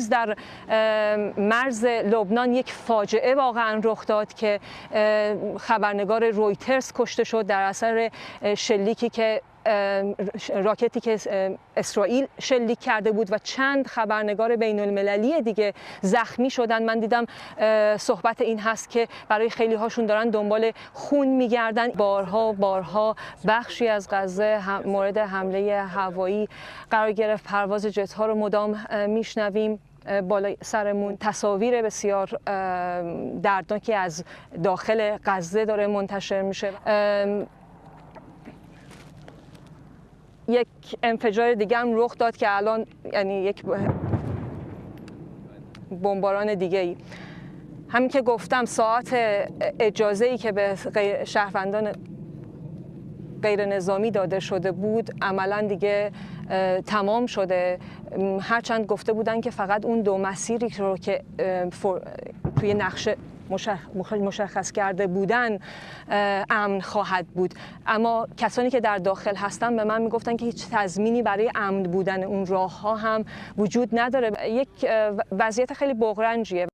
امروز در مرز لبنان یک فاجعه واقعا رخ داد که خبرنگار رویترز کشته شد در اثر شلیکی که راکتی که اسرائیل شلیک کرده بود و چند خبرنگار بین المللی دیگه زخمی شدن. من دیدم صحبت این هست که برای خیلی هاشون دارن دنبال خون میگردن. بارها بخشی از غزه مورد حمله هوایی قرار گرفت. پرواز جت ها رو مدام میشنویم بالای سرمون. تصاویر بسیار دردناکی از داخل غزه داره منتشر میشه. یک انفجار دیگه هم رخ داد که الان یعنی یک بمباران دیگه ای. همین که گفتم ساعت اجازه‌ای که به شهروندان غیر نظامی داده شده بود عملاً دیگه تمام شده. هرچند گفته بودن که فقط اون دو مسیری رو که توی نقشه مشخص کرده بودن امن خواهد بود، اما کسانی که در داخل هستن به من میگفتن که هیچ تضمینی برای امن بودن اون راه ها هم وجود نداره. یک وضعیت خیلی بغرنجیه.